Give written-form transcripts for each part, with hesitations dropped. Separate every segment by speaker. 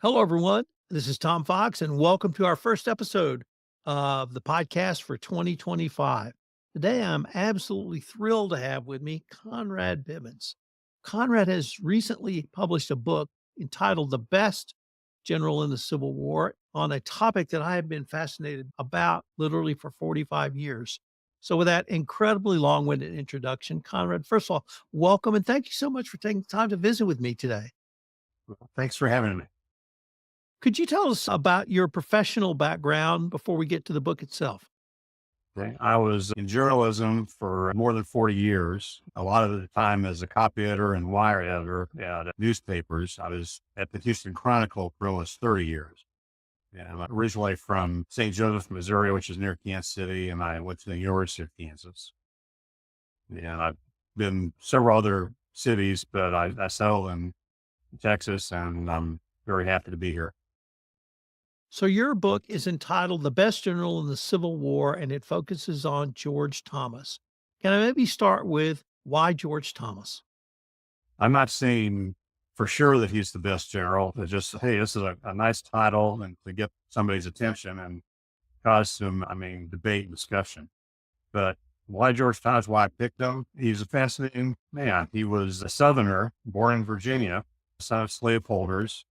Speaker 1: Hello, everyone. This is Tom Fox, and welcome to our first episode of the podcast for 2025. Today, I'm absolutely thrilled to have with me Conrad Bibens. Conrad has recently published a book entitled The Best General in the Civil War on a topic that I have been fascinated about literally for 45 years. So, with that incredibly long winded introduction, Conrad, first of all, welcome and thank you so much for taking the time to visit with me today.
Speaker 2: Thanks for having me.
Speaker 1: Could you tell us about your professional background before we get to the book itself?
Speaker 2: Okay. I was in journalism for more than 40 years, a lot of the time as a copy editor and wire editor at newspapers. I was at the Houston Chronicle for almost 30 years. And I'm originally from St. Joseph, Missouri, which is near Kansas City, and I went to the University of Kansas. And I've been several other cities, but I settled in Texas, and I'm very happy to be here.
Speaker 1: So, your book is entitled The Best General in the Civil War, and it focuses on George Thomas. Can I maybe start with why George Thomas?
Speaker 2: I'm not saying for sure that he's the best general, but just, hey, this is a nice title and to get somebody's attention and cause some, debate and discussion. But why George Thomas, why I picked him? He's a fascinating man. He was a Southerner born in Virginia, son of slaveholders.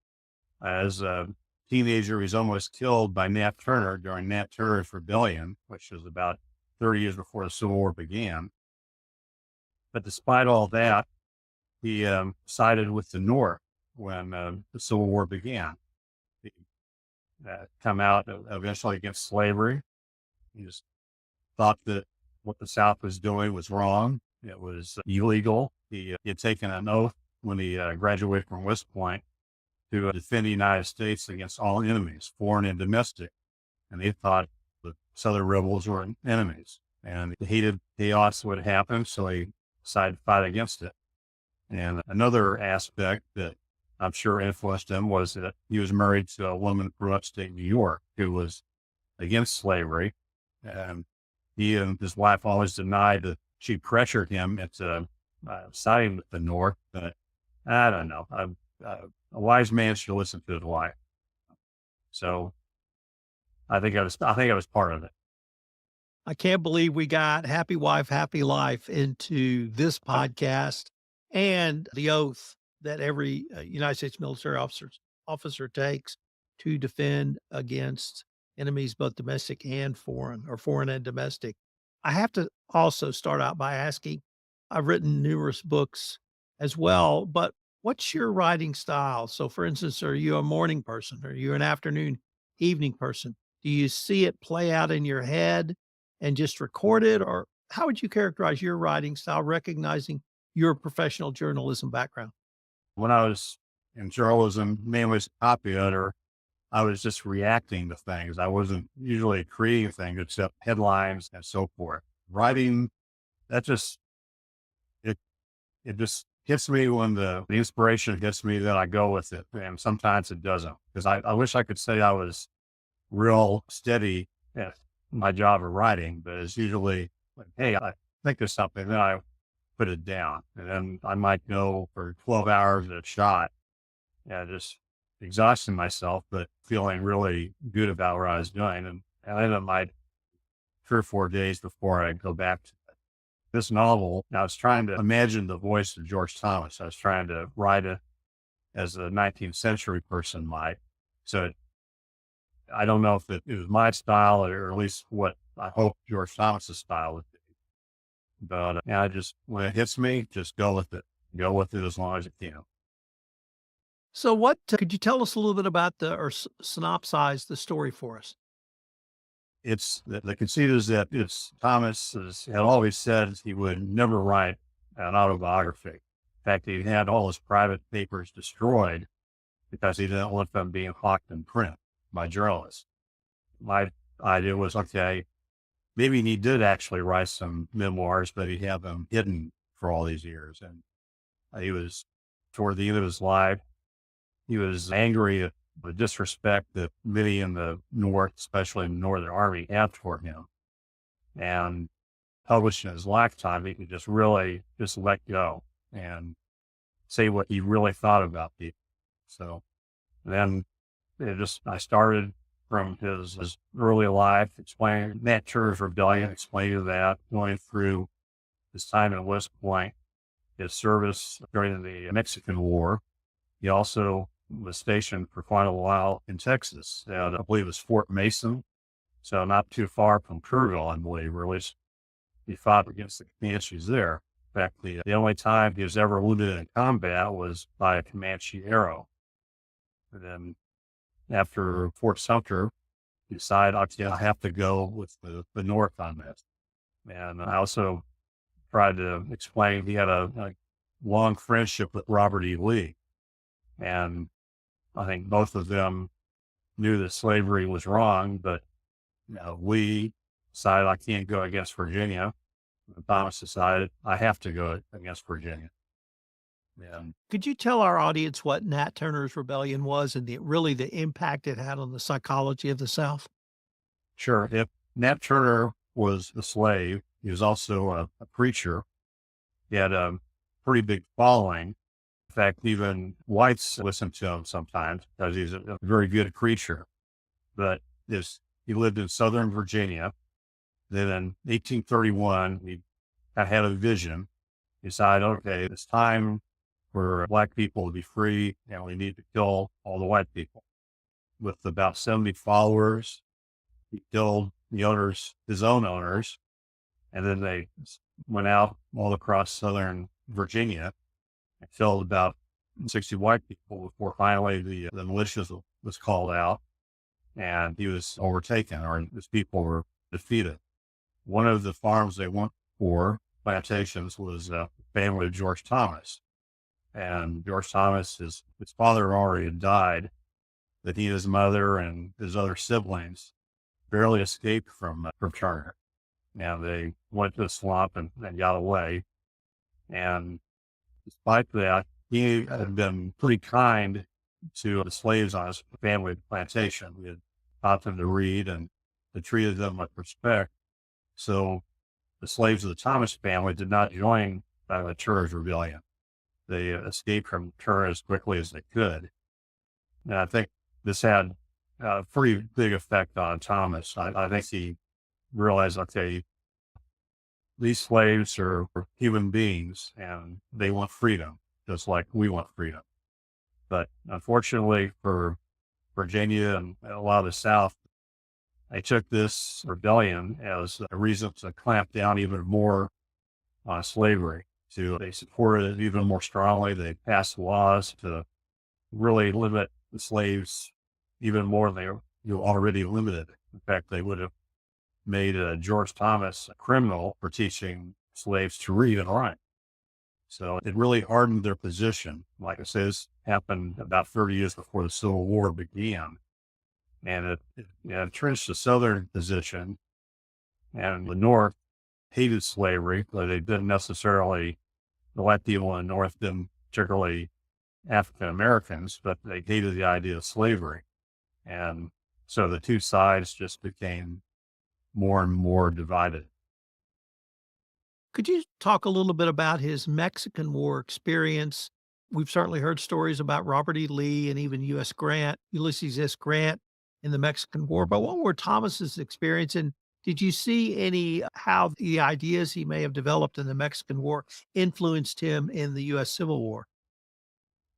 Speaker 2: As a teenager, he was almost killed by Nat Turner during Nat Turner's rebellion, which was about 30 years before the Civil War began. But despite all that, he sided with the North when the Civil War began. He come out eventually against slavery. He just thought that what the South was doing was wrong. It was illegal. He had taken an oath when he graduated from West Point to defend the United States against all enemies, foreign and domestic. And he thought the Southern rebels were enemies. And he hated chaos would happen, so he decided to fight against it. And another aspect that I'm sure influenced him was that he was married to a woman from upstate New York who was against slavery. And he and his wife always denied that she pressured him into siding with the North. But I don't know. A wise man should listen to his wife. So I think I was part of it.
Speaker 1: I can't believe we got Happy Wife, Happy Life into this podcast and the oath that every United States military officer takes to defend against enemies, both domestic and foreign, or foreign and domestic. I have to also start out by asking, I've written numerous books as well, but what's your writing style? So, for instance, are you a morning person? Are you an afternoon, evening person? Do you see it play out in your head and just record it? Or how would you characterize your writing style, recognizing your professional journalism background?
Speaker 2: When I was in journalism, mainly as a copy editor, I was just reacting to things. I wasn't usually creating things except headlines and so forth. Writing, that just it it just hits me when the inspiration hits me, then I go with it. And sometimes it doesn't. Because I wish I could say I was real steady at my job of writing, but it's usually like, hey, I think of something, then I put it down. And then I might go for 12 hours at a shot and just exhausting myself, but feeling really good about what I was doing. And then it might 3 or 4 days before I go back to this novel. I was trying to imagine the voice of George Thomas. I was trying to write it as a 19th century person might. So I don't know if it was my style or at least what I hope George Thomas's style would be. But yeah, I just, when it hits me, just go with it. Go with it as long as it can.
Speaker 1: So, what could you tell us a little bit about synopsize the story for us?
Speaker 2: It's the conceit is that had always said he would never write an autobiography. In fact, he had all his private papers destroyed because he didn't want them being hawked in print by journalists. My idea was, okay, maybe he did actually write some memoirs, but he'd have them hidden for all these years. And he was, toward the end of his life, he was angry at the disrespect that many in the North, especially in the Northern Army, had toward him. And published in his lifetime, he could just really just let go and say what he really thought about people. So then I started from his early life, explaining Nat Turner's rebellion, explaining that, going through his time in West Point, his service during the Mexican War. He also was stationed for quite a while in Texas, and I believe it was Fort Mason, so not too far from Kerrville, I believe, or at least he fought against the Comanches there. In fact, the only time he was ever wounded in combat was by a Comanche arrow. And then after Fort Sumter, he decided, okay, I have to go with the North on this. And I also tried to explain he had a long friendship with Robert E. Lee. And I think both of them knew that slavery was wrong, but Lee decided I can't go against Virginia. And Thomas decided I have to go against Virginia. And
Speaker 1: Could you tell our audience what Nat Turner's rebellion was and the impact it had on the psychology of the South?
Speaker 2: sure, if Nat Turner was a slave, he was also a preacher. He had a pretty big following. In fact, even whites listen to him sometimes because he's a very good preacher. But he lived in Southern Virginia. Then in 1831, he had a vision. He decided, okay, it's time for Black people to be free, and we need to kill all the white people. With about 70 followers, he killed his own owners, and then they went out all across Southern Virginia and killed about 60 white people before finally the militia was called out, and he was overtaken, or his people were defeated. One of the farms they went for, plantations, was the family of George Thomas. And George Thomas, his father already had died, but he and his mother and his other siblings barely escaped from Turner. And they went to the swamp and got away. And despite that, he had been pretty kind to the slaves on his family plantation. He had taught them to read and had treated them with respect. So the slaves of the Thomas family did not join the Turner's rebellion. They escaped from Turner as quickly as they could. And I think this had a pretty big effect on Thomas. I think he realized, okay, these slaves are human beings and they want freedom, just like we want freedom. But unfortunately for Virginia and a lot of the South, they took this rebellion as a reason to clamp down even more on slavery. They supported it even more strongly. They passed laws to really limit the slaves even more than they already limited. In fact, they would have made George Thomas a criminal for teaching slaves to read and write. So it really hardened their position. Like I said, this happened about 30 years before the Civil War began. And it entrenched the Southern position, and the North hated slavery, but they didn't necessarily, the white people in the North didn't, particularly African Americans, but they hated the idea of slavery. And so the two sides just became more and more divided.
Speaker 1: Could you talk a little bit about his Mexican War experience? We've certainly heard stories about Robert E. Lee and even Ulysses S. Grant in the Mexican War, but what were Thomas's experience? And did you see how the ideas he may have developed in the Mexican War influenced him in the U.S. Civil War?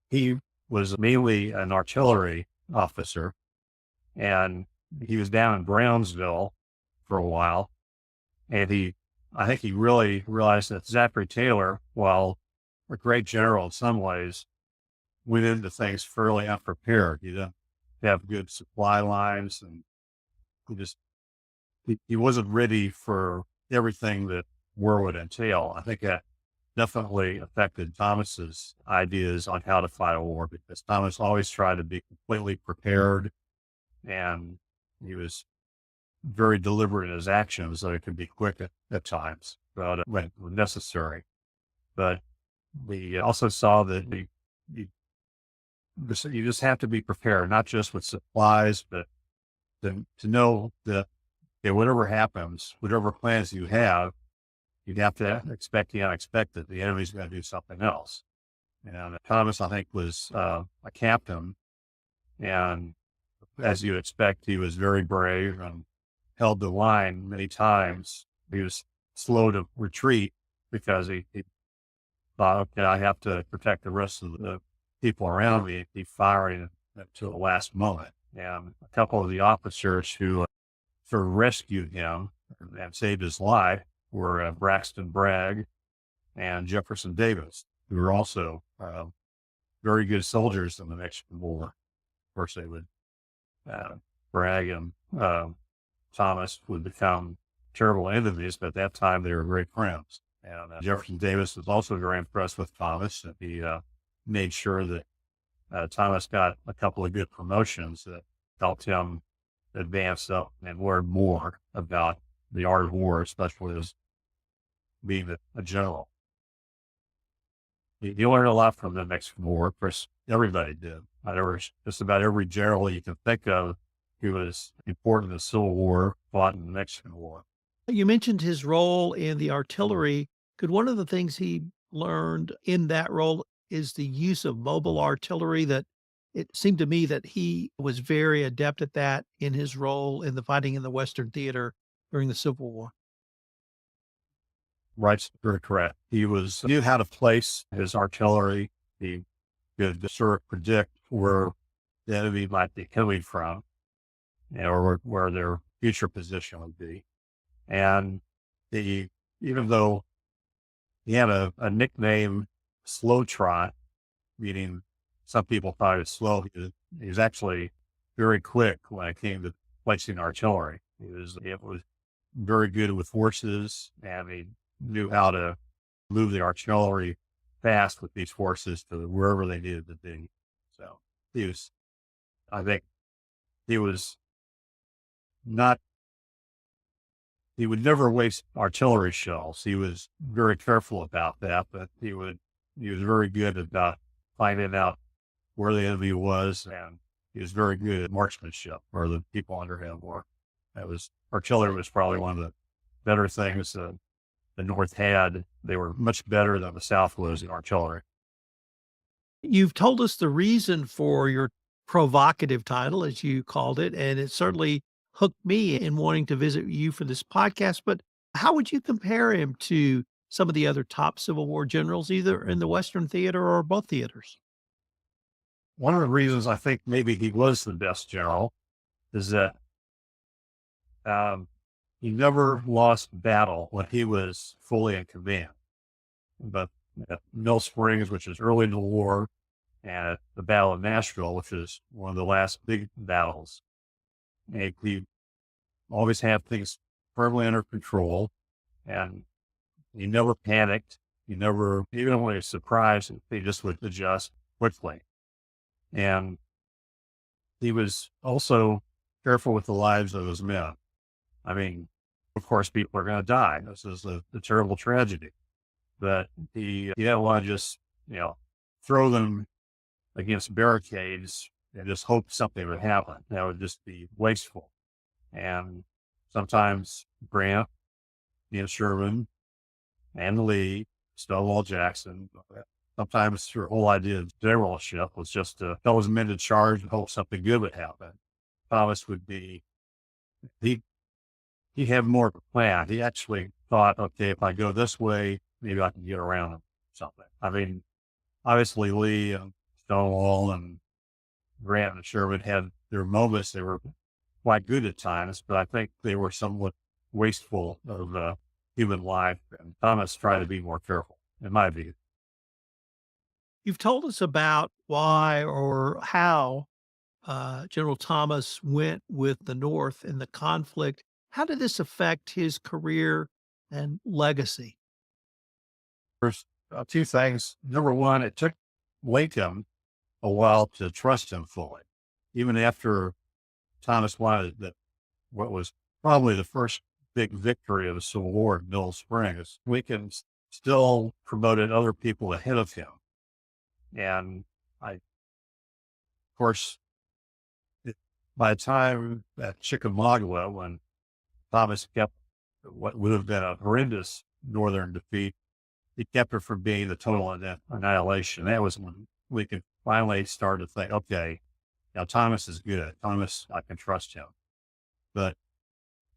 Speaker 2: He was mainly an artillery officer, and he was down in Brownsville for a while. And I think he really realized that Zachary Taylor, while a great general in some ways, went into things fairly unprepared. He didn't have good supply lines, and he wasn't ready for everything that war would entail. I think that definitely affected Thomas's ideas on how to fight a war, because Thomas always tried to be completely prepared, and he was very deliberate in his actions, so it could be quick at times, but when necessary. But we also saw that you just have to be prepared, not just with supplies, but to know that whatever happens, whatever plans you have to expect the unexpected. The enemy's going to do something else. And Thomas, I think, was a captain, and as you'd expect, he was very brave and held the line many times. He was slow to retreat because he thought, okay, I have to protect the rest of the people around me. He firing to the last moment. And a couple of the officers who sort of rescued him and saved his life were Braxton Bragg and Jefferson Davis, who were also very good soldiers in the Mexican War. Of course, they would, Bragg and Thomas would become terrible enemies, but at that time they were great friends. And Jefferson Davis was also very impressed with Thomas, and he made sure that Thomas got a couple of good promotions that helped him advance up and learn more about the art of war, especially as being a general. You learn a lot from the Mexican War. Of course, everybody did. Just about every general you can think of who was important in the Civil War fought in the Mexican War.
Speaker 1: You mentioned his role in the artillery. Could one of the things he learned in that role is the use of mobile artillery that it seemed to me that he was very adept at that in his role in the fighting in the Western theater during the Civil War.
Speaker 2: Right, very correct. Knew how to place his artillery. He could sort of predict where the enemy might be coming from, or where their future position would be. And even though he had a nickname, Slow Trot, meaning some people thought he was slow, he was actually very quick when it came to placing artillery. He was very good with horses, and he knew how to move the artillery fast with these horses to wherever they needed to be. So I think he would never waste artillery shells. He was very careful about that, but he was very good about finding out where the enemy was, and he was very good at marksmanship, or the people under him were. Artillery was probably one of the better things the North had. They were much better than the South was in artillery.
Speaker 1: You've told us the reason for your provocative title, as you called it, and it certainly hooked me in wanting to visit you for this podcast. But how would you compare him to some of the other top Civil War generals, either in the Western theater or both theaters?
Speaker 2: One of the reasons I think maybe he was the best general is that he never lost battle when he was fully in command. But at Mill Springs, which is early in the war, and at the Battle of Nashville, which is one of the last big battles, he always had things firmly under control, and he never panicked. Even when he was surprised, he just would adjust quickly. And he was also careful with the lives of his men. I mean, of course, people are going to die. This is the terrible tragedy. But he didn't want to just, throw them against barricades and just hope something would happen. That would just be wasteful. And sometimes Grant, Sherman, and Lee, Stonewall Jackson, sometimes your whole idea of generalship was just to tell his men to charge and hope something good would happen. Thomas he had more of a plan. He actually thought, okay, if I go this way, maybe I can get around him, something. I mean, obviously Lee and Stonewall and Grant and Sherman had their moments. They were quite good at times, but I think they were somewhat wasteful of human life. And Thomas tried to be more careful, in my view.
Speaker 1: You've told us about why or how General Thomas went with the North in the conflict. How did this affect his career and legacy?
Speaker 2: There's two things. Number one, it took Lincoln a while to trust him fully, even after Thomas wanted that what was probably the first big victory of the Civil War at Mill Springs. Lincoln still promoted other people ahead of him. And of course, by the time at Chickamauga, when Thomas kept what would have been a horrendous Northern defeat, he kept it from being the total annihilation. That was when Lincoln finally started to think, okay, Now, Thomas is good. Thomas, I can trust him. But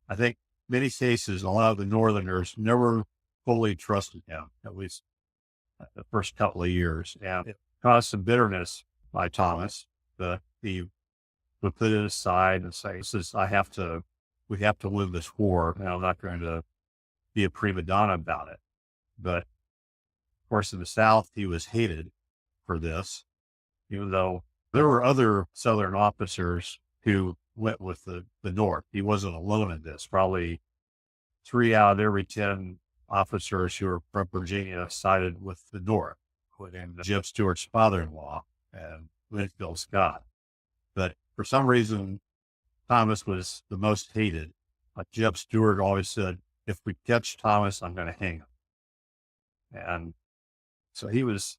Speaker 2: I think many cases, a lot of the Northerners never fully trusted him, at least the first couple of years. And it caused some bitterness by Thomas, but he would put it aside and say, we have to win this war. And I'm not going to be a prima donna about it. But of course, in the South, he was hated for this, even though there were other Southern officers who went with the North. He wasn't alone in this. Probably 3 out of every 10 officers who were from Virginia sided with the North, including Jeb Stuart's father-in-law and Winfield Scott. But for some reason, Thomas was the most hated. Like Jeb Stuart always said, if we catch Thomas, I'm going to hang him. And so he was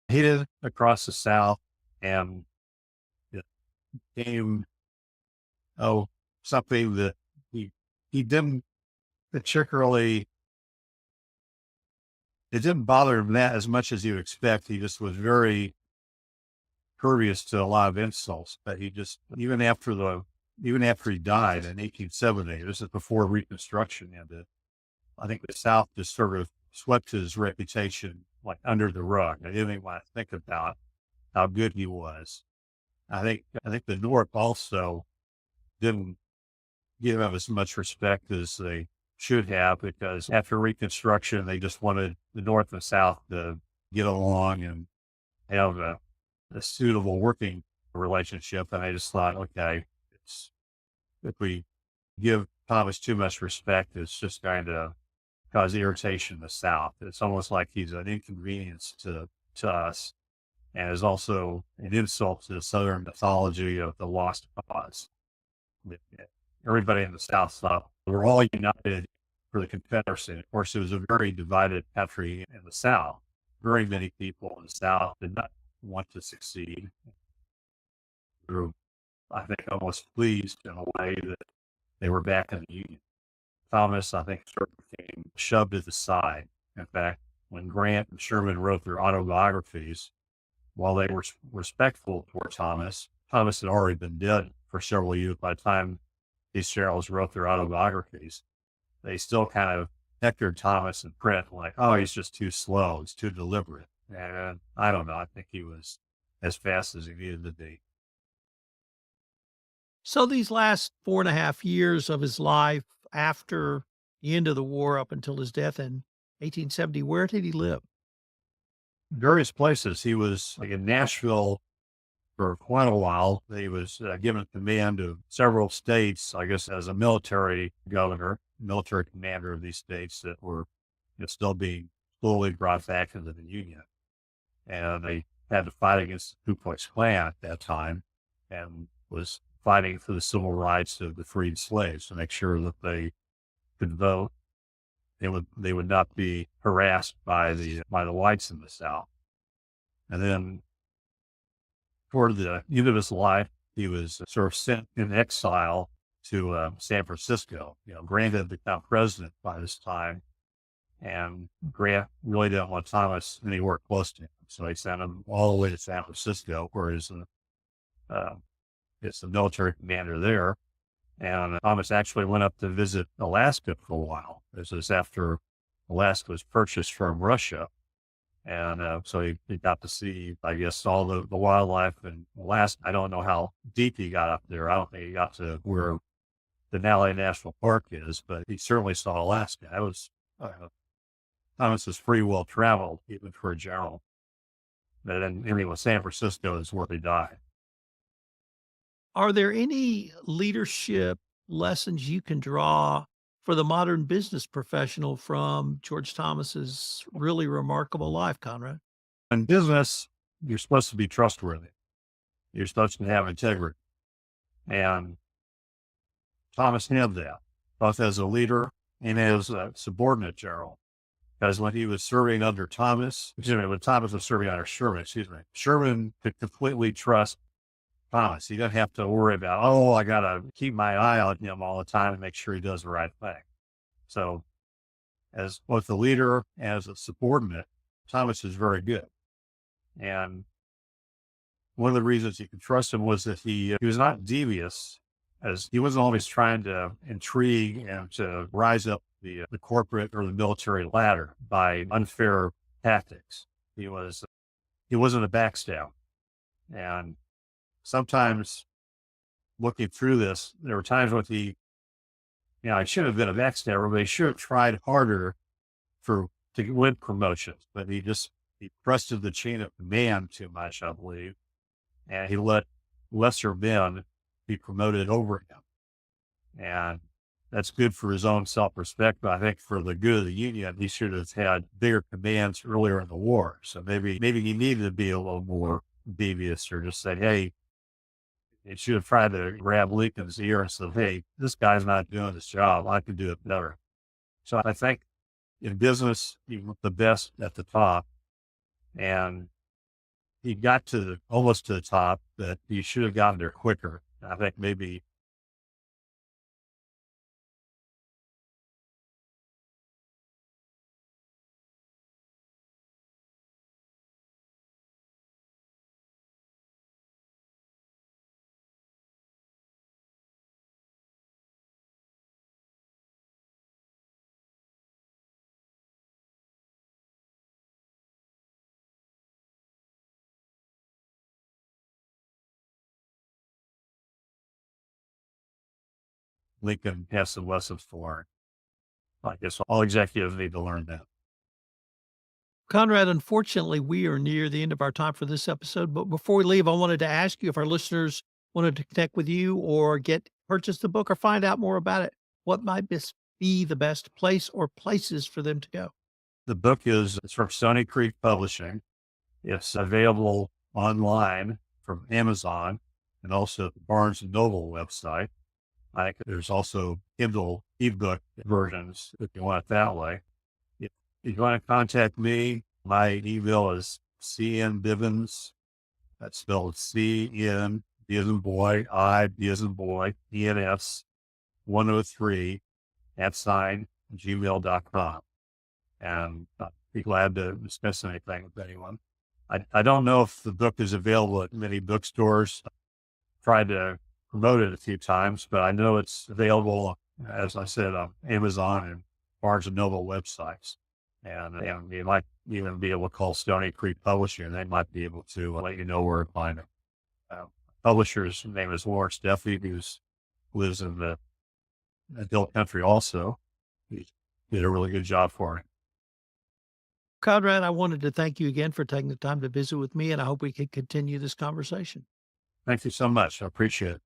Speaker 2: hated across the South, and it became, something that he didn't particularly, it didn't bother him that as much as you expect. He just was very pervious to a lot of insults, but he just, even after he died in 1870, this is before Reconstruction ended, I think the South just sort of swept his reputation like under the rug. I didn't even want to think about how good he was. I think the North also didn't give him as much respect as they should have, because after Reconstruction, they just wanted the North and South to get along and have a suitable working relationship. And I just thought, okay, if we give Thomas too much respect, it's just going to cause irritation in the South. It's almost like he's an inconvenience to us, and is also an insult to the Southern mythology of the lost cause. Everybody in the South thought we're all united for the Confederacy. Of course, it was a very divided country in the South. Very many people in the South did not want to succeed. They were, I think, almost pleased in a way that they were back in the Union. Thomas, I think, sort of became shoved to the side. In fact, when Grant and Sherman wrote their autobiographies, while they were respectful toward Thomas, Thomas had already been dead for several years by the time these generals wrote their autobiographies. They still kind of hectored Thomas in print, like, oh, he's just too slow, he's too deliberate. And I don't know, I think he was as fast as he needed to be.
Speaker 1: So these last 4.5 years of his life after the end of the war up until his death in 1870, where did he live?
Speaker 2: Various places. He was like in Nashville for quite a while. He was given command of several states, I guess, as a military governor, military commander of these states that were still being slowly brought back into the Union. And they had to fight against the Ku Klux Klan at that time, and was fighting for the civil rights of the freed slaves to make sure that they could vote. They would not be harassed by the whites in the South. And then toward the end of his life, he was sort of sent in exile to San Francisco. Grant had become president by this time, and Grant really didn't want Thomas anywhere close to him, so he sent him all the way to San Francisco, where he's the military commander there. And Thomas actually went up to visit Alaska for a while. This is after Alaska was purchased from Russia. And so he got to see, I guess, all the wildlife in Alaska. I don't know how deep he got up there. I don't think he got to where the Denali National Park is, but he certainly saw Alaska. That was Thomas was pretty well traveled, even for a general. But then anyway, San Francisco is where he died.
Speaker 1: Are there any leadership lessons you can draw for the modern business professional from George Thomas's really remarkable life, Conrad?
Speaker 2: In business, you're supposed to be trustworthy. You're supposed to have integrity. And Thomas had that, both as a leader and as a subordinate general. Because when he was serving under when Thomas was serving under Sherman could completely trust Thomas. He doesn't have to worry about, I got to keep my eye on him all the time and make sure he does the right thing. So as both a leader and as a subordinate, Thomas is very good. And one of the reasons you could trust him was that he was not devious, as he wasn't always trying to intrigue and to rise up the corporate or the military ladder by unfair tactics. He wasn't a backstab. And sometimes looking through this, there were times when I should have been a backstabber, but he should have tried harder to win promotions. But he trusted the chain of command too much, I believe. And he let lesser men be promoted over him. And that's good for his own self-respect, but I think for the good of the Union, he should have had bigger commands earlier in the war. So maybe he needed to be a little more devious, or just say, hey, he should have tried to grab Lincoln's ear and said, hey, this guy's not doing his job. I can do it better. So I think in business, you want the best at the top. And he got almost to the top, but he should have gotten there quicker. I think maybe Lincoln has some lessons to learn. I guess all executives need to learn that.
Speaker 1: Conrad, unfortunately, we are near the end of our time for this episode. But before we leave, I wanted to ask you if our listeners wanted to connect with you or purchase the book or find out more about it, what might be the best place or places for them to go?
Speaker 2: The book it's from Stoney Creek Publishing. It's available online from Amazon and also the Barnes& and Noble website. I think there's also Kindle ebook versions if you want it that way. If you want to contact me, my email is cnbivens. That's spelled C-N, B as in boy, I, B as in boy, E-N-S, 103 @gmail.com. And I'd be glad to discuss anything with anyone. I don't know if the book is available at many bookstores. Tried to promote it a few times, but I know it's available, as I said, on Amazon and Barnes and Noble websites. And you might even be able to call Stoney Creek Publishing, and they might be able to let you know where to find it. Publisher's name is Lawrence Duffy, who lives in the Hill Country also. He did a really good job for it.
Speaker 1: Conrad, I wanted to thank you again for taking the time to visit with me, and I hope we can continue this conversation.
Speaker 2: Thank you so much. I appreciate it.